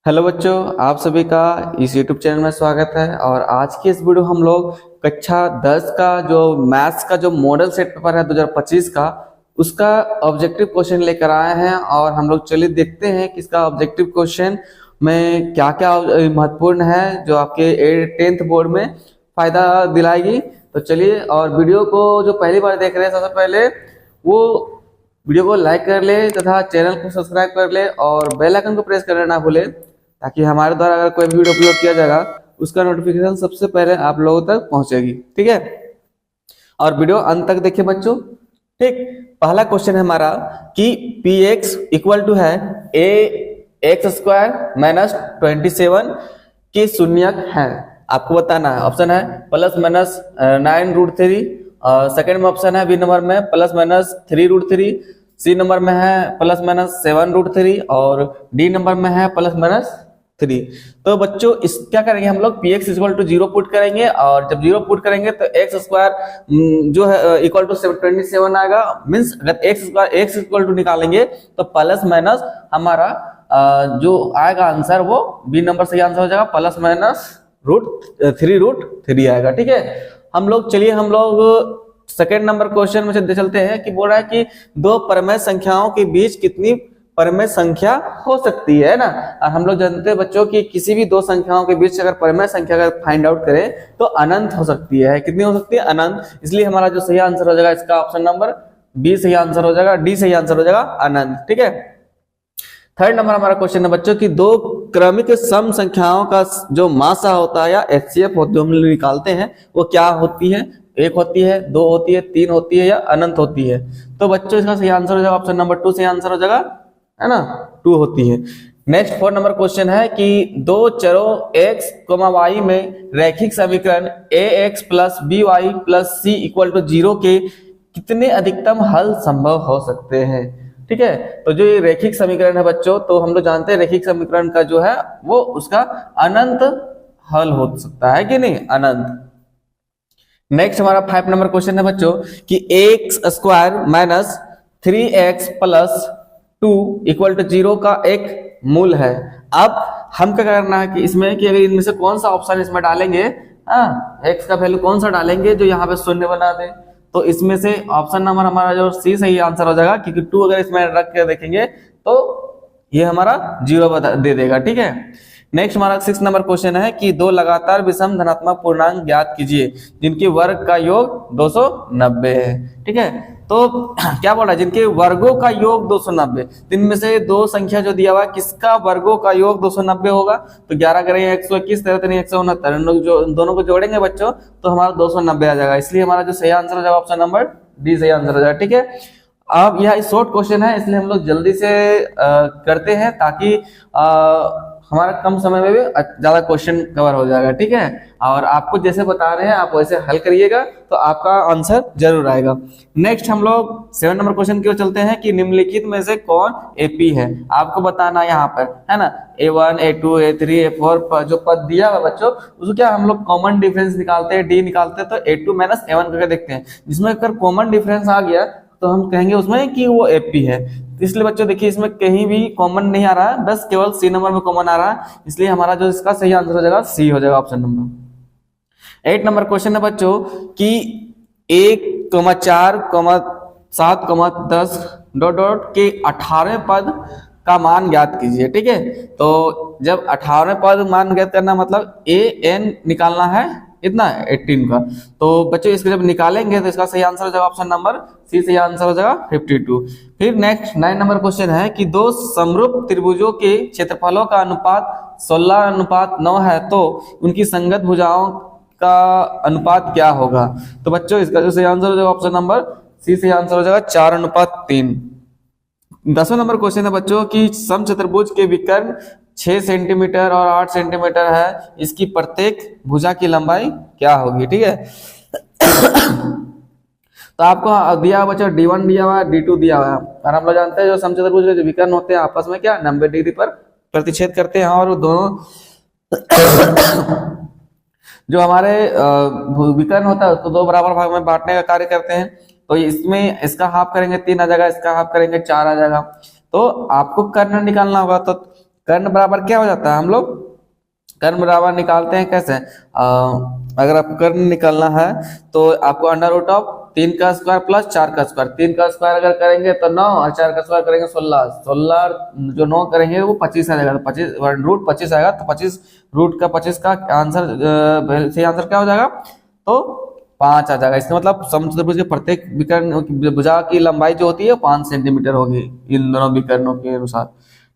Hello बच्चों, आप सभी का इस YouTube चैनल में स्वागत है। और आज की इस वीडियो हम लोग कक्षा 10 का जो मैथ्स का जो मॉडल सेट पेपर है 2025 का, उसका ऑब्जेक्टिव क्वेश्चन लेकर आए हैं। और हम लोग चलिए देखते हैं कि इसका ऑब्जेक्टिव क्वेश्चन में क्या क्या महत्वपूर्ण है जो आपके 10th बोर्ड में फायदा दिलाएगी। तो चलिए, और वीडियो को जो पहली बार देख रहे हैं सबसे पहले वो वीडियो को लाइक कर ले तथा चैनल को सब्सक्राइब कर ले और बेल आइकन को प्रेस करना ना भूले, ताकि हमारे द्वारा अगर कोई भी वीडियो अपलोड किया जाएगा उसका नोटिफिकेशन सबसे पहले आप लोगों तक पहुंचेगी। ठीक है, और वीडियो अंत तक देखिए बच्चों। ठीक, पहला क्वेश्चन है हमारा कि पी एक्स इक्वल टू है ए एक्स स्क्वायर माइनस 27 के शून्यक है। आपको बताना है, ऑप्शन है प्लस माइनस 9√3, सेकेंड में ऑप्शन है बी नंबर में प्लस माइनस 3√3, सी नंबर में है प्लस माइनस 7√3 और डी नंबर में है प्लस माइनस 3। तो बच्चों इस क्या करेंगे हम लोग, P x equal to 0 put करेंगे, और जब 0 पुट करेंगे तो एक्स स्क्वायर जो है इक्वल टू 27 आएगा। मीन्स अगर x square x equal to निकालेंगे तो प्लस माइनस हमारा जो आएगा आंसर वो बी नंबर से आंसर हो जाएगा, प्लस माइनस √3 आएगा। ठीक है, हम लोग चलिए हम लोग सेकेंड नंबर क्वेश्चन में चलते हैं कि बोल रहा है कि दो परमेय संख्याओं के बीच कितनी परमेय संख्या हो सकती है ना। और हम लोग जानते हैं बच्चों कि किसी भी दो संख्याओं के बीच अगर परमेय संख्या अगर फाइंड आउट करें तो अनंत हो सकती है। कितनी हो सकती है? अनंत। इसलिए हमारा जो सही आंसर हो जाएगा इसका ऑप्शन नंबर बी सही आंसर हो जाएगा, डी सही आंसर हो जाएगा, अनंत। ठीक है, थर्ड नंबर हमारा क्वेश्चन है बच्चों कि दो क्रमिक सम संख्याओं का जो मासा होता है या एचसीएफ जो हम लोग निकालते हैं वो क्या होती है? एक होती है, दो होती है, तीन होती है या अनंत होती है? तो बच्चों इसका सही आंसर हो जाएगा ऑप्शन नंबर 2 सही आंसर हो जाएगा, है ना, 2 होती है। नेक्स्ट फोर्थ नंबर क्वेश्चन है कि दो चरों x, y में रैखिक समीकरण ax plus by plus c equal to 0 के कितने अधिकतम हल संभव हो सकते हैं? ठीक है, तो जो ये रैखिक समीकरण है बच्चों, तो हम लोग जानते हैं रैखिक समीकरण का जो है वो उसका अनंत हल हो सकता है कि नहीं, अनंत। नेक्स्ट हमारा 5 नंबर क्वेश्चन है बच्चों कि x square minus 3x plus 2 equal to 0 का एक मूल है। अब हम क्या करना है कि इसमें कि अगर इनमें से कौन सा ऑप्शन इसमें डालेंगे, एक्स का वैल्यू कौन सा डालेंगे जो यहाँ पे शून्य बना दे, तो इसमें से ऑप्शन नंबर हमारा जो सी सही आंसर हो जाएगा, क्योंकि 2 अगर इसमें रख के देखेंगे तो ये हमारा 0 दे देगा। ठीक है, नेक्स्ट हमारा 6 नंबर क्वेश्चन है कि दो लगातार विषम धनात्मक पूर्णांक ज्ञात कीजिए जिनके वर्ग का योग 290 है। ठीक है, तो क्या बोल रहा है, जिनके वर्गों का योग 290, इनमें से दो संख्या जो दिया हुआ है किसका वर्गों का योग 290 होगा? तो 11 करेंगे 121, 13 169, जो दोनों को जोड़ेंगे बच्चों तो हमारा 290 आ जाएगा। इसलिए हमारा जो सही आंसर हो जाएगा ऑप्शन नंबर डी सही आंसर हो जाएगा। ठीक है, अब यह शॉर्ट क्वेश्चन है इसलिए हम लोग जल्दी से करते हैं ताकि हमारा कम समय में भी ज्यादा क्वेश्चन कवर हो जाएगा। ठीक है, और आपको जैसे बता रहे हैं आप वैसे हल करिएगा तो आपका आंसर जरूर आएगा। नेक्स्ट हम लोग 7 नंबर क्वेश्चन की ओर चलते हैं कि निम्नलिखित में से कौन एपी है? आपको बताना यहाँ पर, है ना, A1 A2 A3 A4 जो पद दिया हुआ बच्चों उसको क्या हम लोग कॉमन डिफरेंस निकालते हैं, डी निकालते हैं, तो A2 माइनस A1 करके देखते हैं। जिसमें अगर कॉमन डिफरेंस आ गया तो हम कहेंगे उसमें कि वो एपी है। इसलिए बच्चों देखिए इसमें कहीं भी कॉमन नहीं आ रहा है, बस केवल सी नंबर में कॉमन आ रहा है, इसलिए हमारा जो इसका सही आंसर हो जाएगा सी हो जाएगा, ऑप्शन नंबर। 8 नंबर क्वेश्चन है बच्चों कि 1, 4, 7, 10 डॉट डॉट के 18वें पद का मान ज्ञात कीजिए। ठीक है, तो जब 18वें पद मान ज्ञात करना मतलब ए एन निकालना है इतना 18 का, तो बच्चों इसको जब निकालेंगे तो इसका सही आंसर हो जाएगा ऑप्शन नंबर सी सही आंसर हो जाएगा 52। फिर नेक्स्ट 9 नंबर क्वेश्चन है कि दो समरूप त्रिभुजों के क्षेत्रफलों का अनुपात 16:9 है तो उनकी संगत भुजाओं का अनुपात क्या होगा? तो बच्चों इसका जो सही आंसर हो जाएगा ऑप्शन नंबर सी सही आंसर हो जाएगा 4:3। 10वां नंबर क्वेश्चन है बच्चों कि समचतुर्भुज के विकर्ण 6 सेंटीमीटर और 8 सेंटीमीटर है, इसकी प्रत्येक भुजा की लंबाई क्या होगी? ठीक है, तो आपको दिया हुआ बच्चों D1 दिया हुआ है, D2 दिया हुआ है, और हम लोग जानते हैं जो समचतुर्भुज के विकर्ण होते हैं आपस में क्या 90 डिग्री पर प्रतिच्छेद करते हैं, और दोनों जो हमारे विकर्ण होता है उसको दो बराबर भाग में बांटने का कार्य करते हैं। तो इसमें इसका हाफ करेंगे 3 आ जाएगा, इसका हाफ करेंगे 4 आ जाएगा। तो आपको कर्ण निकालना होगा, तो कर्ण बराबर क्या हो जाता है, हम लोग कर्ण बराबर निकालते हैं कैसे, अगर आपको कर्ण निकालना है तो आपको अंडर रूट ऑफ 3 का स्क्वायर प्लस 4 का स्क्वायर, 3 का स्क्वायर अगर करेंगे तो 9 और 4 का स्क्वायर करेंगे 16, 16 जो 9 करेंगे वो 25 आ जाएगा, तो 25 रूट 25 आएगा, तो 25 रूट का 25 का आंसर सही आंसर क्या हो जाएगा, तो 5 आ जाएगा। इसका मतलब समचतुर्भुज के प्रत्येक विकर्ण भुजा की लंबाई जो होती है 5 सेंटीमीटर होगी इन दोनों विकर्णों के अनुसार।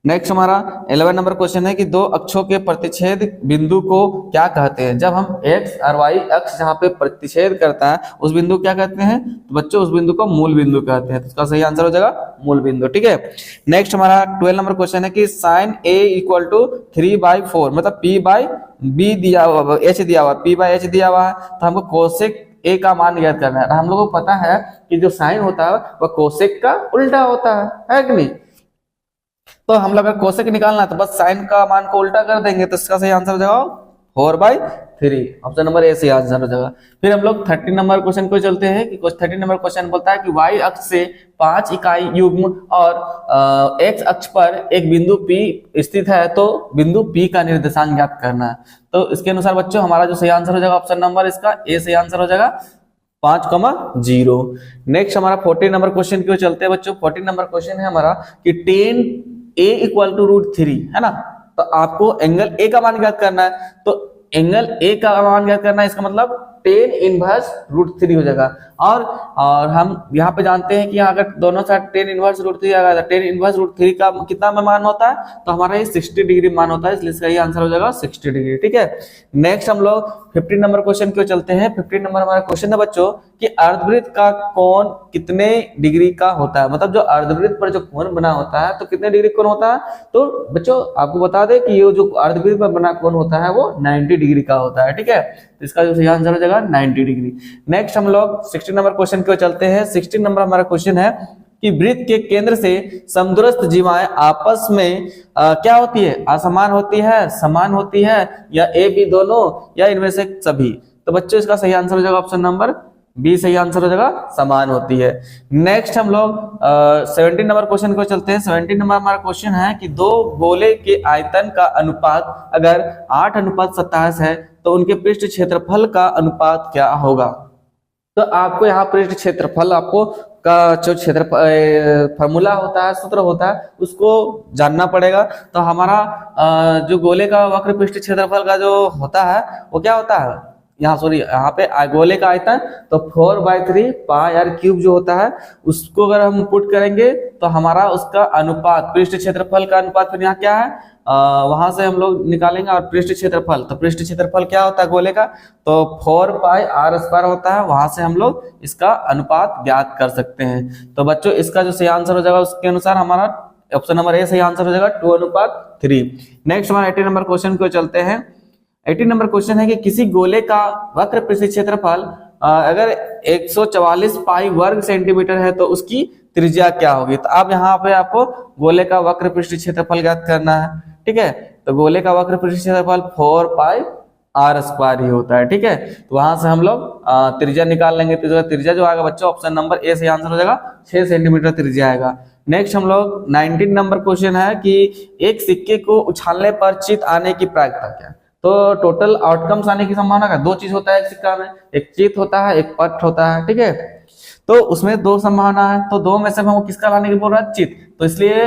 नेक्स्ट हमारा 11 नंबर क्वेश्चन है कि दो अक्षों के प्रतिच्छेद बिंदु को क्या कहते हैं। जब हम x और y अक्ष जहाँ पे प्रतिच्छेद करता है उस बिंदु को क्या कहते हैं, तो बच्चों उस बिंदु को मूल बिंदु कहते हैं, तो इसका सही आंसर हो जाएगा मूल बिंदु। ठीक है, नेक्स्ट हमारा 12 नंबर क्वेश्चन है कि साइन a इक्वल टू 3/4 मतलब p बाई b दिया हुआ, h दिया हुआ, p बाई h दिया हुआ है, तो हमको कोसेक a का मान ज्ञात करना है। हम लोगों को पता है कि जो साइन होता है वह कोसेक का उल्टा होता है कि नहीं, तो हम लोग अगर कोसेक निकालना है तो बस साइन का मान को उल्टा कर देंगे, तो इसका सही आंसर हो जाएगा 4/3, ऑप्शन नंबर ए सही आंसर हो जाएगा। फिर हम लोग 30 नंबर क्वेश्चन को चलते हैं कि 30 नंबर क्वेश्चन बोलता है कि y अक्ष से 5 इकाई युग्म और x अक्ष पर एक बिंदु P स्थित है, तो बिंदु P का निर्देशांक ज्ञात करना है। तो इसके अनुसार बच्चों हमारा जो सही आंसर हो जाएगा ऑप्शन नंबर इसका ए सही आंसर हो जाएगा 5,0। नेक्स्ट हमारा 14 नंबर क्वेश्चन की ओर चलते हैं बच्चों। 14 नंबर क्वेश्चन है हमारा कि tan a इक्वल टू √3 है ना, तो आपको एंगल a का मान ज्ञात करना है, तो एंगल a का मान ज्ञात करना है, इसका मतलब tan इनवर्स √3 हो जाएगा। और हम यहाँ पे जानते हैं कि यहाँ अगर दोनों साइड tan इनवर्स √3 आ गया, tan इनवर्स √3 का कितना मान होता है, तो हमारा ये 60 डिग्री मान होता है, इसलिए इसका ये आंसर हो जाएगा 60 डिग्री। ठीक है, नेक्स्ट हम लोग 15 नंबर क्वेश्चन की ओर चलते हैं। 15 नंबर हमारा क्वेश्चन है बच्चों कि अर्धवृत्त का कोण कितने डिग्री का होता है, मतलब जो अर्धवृत्त पर जो कोण बना होता है तो कितने डिग्री कोण होता है, तो बच्चों आपको बता दें कि ये जो अर्धवृत्त पर बना कोण होता है वो 90 डिग्री का होता है। ठीक है, तो इसका जो सही आंसर हो जाएगा 90 डिग्री। नेक्स्ट हम लोग 16 नंबर क्वेश्चन की ओर चलते हैं। 16 नंबर हमारा क्वेश्चन है कि वृत्त के केंद्र से समदूरस्थ जीवाएं आपस में क्या होती है, असमान होती है, समान होती है, या ए बी दोनों, या इनमें से सभी। तो बच्चों इसका सही आंसर हो जाएगा ऑप्शन नंबर बी सही आंसर हो जाएगा, समान होती है। नेक्स्ट हम लोग 17 नंबर क्वेश्चन को चलते हैं। 17 नंबर हमारा क्वेश्चन है कि दो गोले के आयतन का अनुपात अगर 8:27 है तो उनके पृष्ठ क्षेत्रफल का अनुपात क्या होगा। तो आपको यहाँ पृष्ठ क्षेत्रफल आपको का जो क्षेत्र फॉर्मूला होता है, सूत्र होता है, उसको जानना पड़ेगा। तो हमारा जो गोले का वक्र पृष्ठ क्षेत्रफल का जो होता है वो क्या होता है, यहाँ पे गोले का आयतन, तो 4/3 पाई आर क्यूब जो होता है उसको अगर हम पुट करेंगे तो हमारा उसका अनुपात पृष्ठ क्षेत्रफल का अनुपात फिर यहाँ क्या है, वहां से हम लोग निकालेंगे। और पृष्ठ क्षेत्रफल, तो पृष्ठ क्षेत्रफल क्या होता है गोले का, तो 4πr² होता है, वहां से हम लोग इसका अनुपात ज्ञात कर सकते हैं। तो बच्चों इसका जो सही आंसर हो जाएगा उसके अनुसार हमारा ऑप्शन नंबर ए सही आंसर हो जाएगा 2:3। नेक्स्ट हमारा 18 नंबर क्वेश्चन को चलते हैं। 18 नंबर क्वेश्चन है कि किसी गोले का वक्र पृष्ठ क्षेत्रफल अगर 144 पाई वर्ग सेंटीमीटर है तो उसकी त्रिज्या क्या होगी। तो अब यहाँ पे आपको गोले का वक्र पृष्ठ क्षेत्रफल ज्ञात करना है। ठीक है, तो गोले का वक्र पृष्ठ क्षेत्रफल 4πr² ही होता है। ठीक है, तो वहां से हम लोग त्रिज्या निकाल लेंगे, तो त्रिज्या जो आएगा बच्चों ऑप्शन नंबर ए से आंसर हो जाएगा 6 सेंटीमीटर त्रिज्या आएगा। नेक्स्ट हम लोग 19 नंबर क्वेश्चन है कि एक सिक्के को उछालने पर चित आने की प्रायिकता क्या है। तो टोटल आउटकम्स आने की संभावना का 2 चीज होता है एक सिक्का में, एक चित होता है, एक पट होता है। ठीक है, तो उसमें 2 संभावना है, तो 2 में से हम किसका लाने की बोल रहा है, चित, तो इसलिए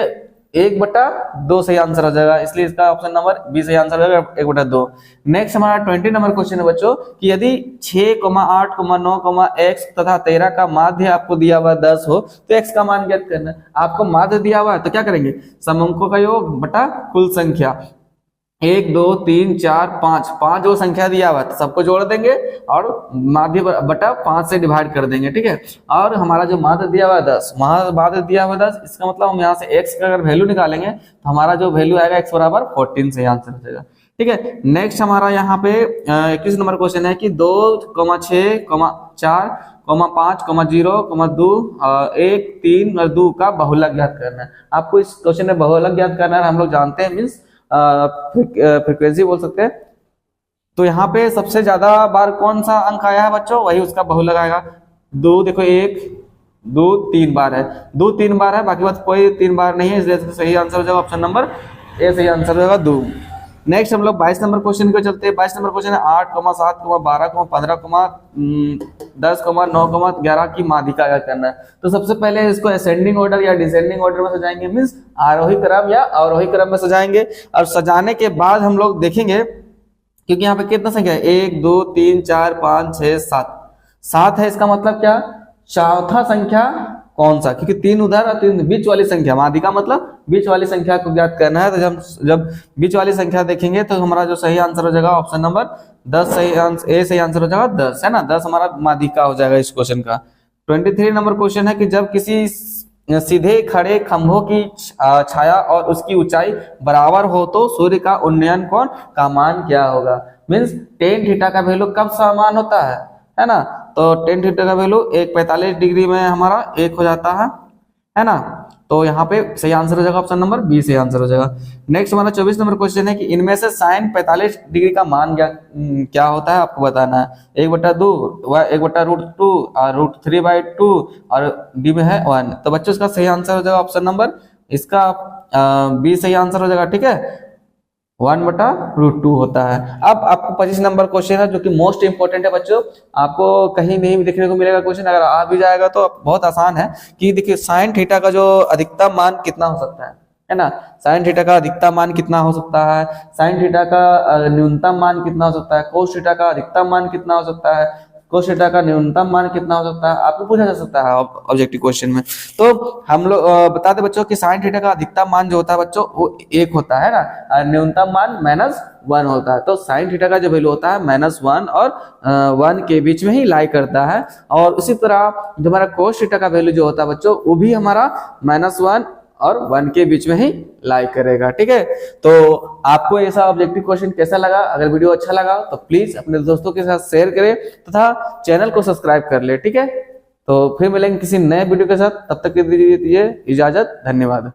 1/2 सही आंसर हो जाएगा, इसलिए इसका ऑप्शन नंबर बी सही आंसर हो जाएगा 1/2। नेक्स्ट हमारा 20 नंबर क्वेश्चन है बच्चों कि यदि 6, 8, 9, x तथा 13 का माध्य आपको दिया हुआ 10 हो तो x का मान ज्ञात करना है। आपको माध्य दिया हुआ है तो क्या करेंगे, समअंकों का योग बटा कुल संख्या, 1, 2, 3, 4, 5 जो संख्या दिया हुआ है तो सबको जोड़ देंगे और माध्य बटा 5 से डिवाइड कर देंगे। ठीक है, और हमारा जो माध्य दिया हुआ है 10, माध्य दिया हुआ 10, इसका मतलब हम यहाँ से x का अगर वैल्यू निकालेंगे तो हमारा जो वैल्यू आएगा x बराबर 14 से आंसर हो जाएगा। ठीक है, नेक्स्ट हमारा यहाँ पे 21 नंबर क्वेश्चन है कि 2, 6, 4, 5, 0, 2, 1, 3 और 2 का बहुलक ज्ञात करना है। आपको इस क्वेश्चन में बहुलक ज्ञात करना है, हम लोग जानते हैं मीन्स फ्रीक्वेंसी बोल सकते हैं। तो यहाँ पे सबसे ज्यादा बार कौन सा अंक आया है बच्चों, वही उसका बहुलक आएगा। 2 देखो 1, 2, 3 बार है, 2 3 बार है, बाकी बात कोई 3 बार नहीं है, इसलिए सही आंसर हो जाएगा ऑप्शन नंबर ए सही आंसर हो जाएगा 2। नेक्स्ट हम लोग 22 नंबर क्वेश्चन को चलते हैं। 22 नंबर क्वेश्चन है 8, 7, 12, 15, 10, 9, 11 की माध्यिका याद करना है। तो सबसे पहले इसको असेंडिंग ऑर्डर या डिसेंडिंग ऑर्डर में सजाएंगे, मीन्स आरोही क्रम या अवरोही क्रम में सजाएंगे। और सजाने के बाद हम लोग देखेंगे, क्योंकि यहाँ पे कितना संख्या है, 1, 2, 3, 4, 5, 6, 7, 7 है। इसका मतलब क्या, चौथा संख्या कौन सा, क्योंकि 3 उधर और 3 बीच वाली संख्या, माध्यिका मतलब बीच वाली संख्या को ज्ञात करना है। तो जब बीच वाली संख्या देखेंगे तो हमारा जो सही आंसर हो जाएगा ऑप्शन नंबर 10 सही आंसर, ए सही आंसर हो जाएगा 10, है ना। 10 हमारा माध्यिका हो जाएगा इस क्वेश्चन का। 23 नंबर क्वेश्चन है कि जब किसी सीधे खड़े खंभों की छाया और उसकी ऊंचाई बराबर हो तो सूर्य का उन्नयन कोण का मान क्या होगा। मीन्स टेन थीटा का वैल्यू कब समान होता है ना। तो टेन थीटा का वैल्यू 45 डिग्री में हमारा 1 हो जाता है ना। तो यहाँ पे सही आंसर हो जाएगा ऑप्शन नंबर बी सही आंसर हो जाएगा। नेक्स्ट हमारा 24 नंबर क्वेश्चन है कि इनमें से साइन 45 डिग्री का मान क्या होता है, आपको बताना है। 1/2, 1/√2 और √3/2 और डी में है 1। तो बच्चों इसका सही आंसर हो जाएगा ऑप्शन नंबर इसका बी सही आंसर हो जाएगा, ठीक है। 1/√2 होता है। अब आपको 25 नंबर क्वेश्चन है जो कि मोस्ट इंपोर्टेंट है बच्चों, आपको कहीं नहीं देखने को मिलेगा क्वेश्चन, अगर आ भी जाएगा तो बहुत आसान है। कि देखिए साइन थीटा का जो अधिकतम मान कितना हो सकता है ना। साइन थीटा का अधिकतम मान कितना हो सकता है, साइन थीटा का न्यूनतम मान कितना हो सकता है, कोस थीटा का अधिकतम मान कितना हो सकता है, कोस थीटा का न्यूनतम मान कितना हो सकता है, आपको पूछा जा सकता है ऑब्जेक्टिव क्वेश्चन में। तो हम लोग बता दें बच्चों कि साइन थीटा का अधिकतम मान जो होता है बच्चों वो 1 होता है ना, और न्यूनतम मान -1 होता है। तो साइन थीटा का जो वैल्यू होता है -1 और 1 के बीच में ही लाई करता है। और उसी तरह जो हमारा कोस थीटा का वैल्यू जो होता है बच्चों वो भी हमारा -1 और 1 के बीच में ही लाई करेगा, ठीक है। तो आपको ऐसा ऑब्जेक्टिव क्वेश्चन कैसा लगा, अगर वीडियो अच्छा लगा तो प्लीज अपने दोस्तों के साथ शेयर करें तथा चैनल को सब्सक्राइब कर ले, ठीक है। तो फिर मिलेंगे किसी नए वीडियो के साथ, तब तक के लिए दीजिए इजाजत, धन्यवाद।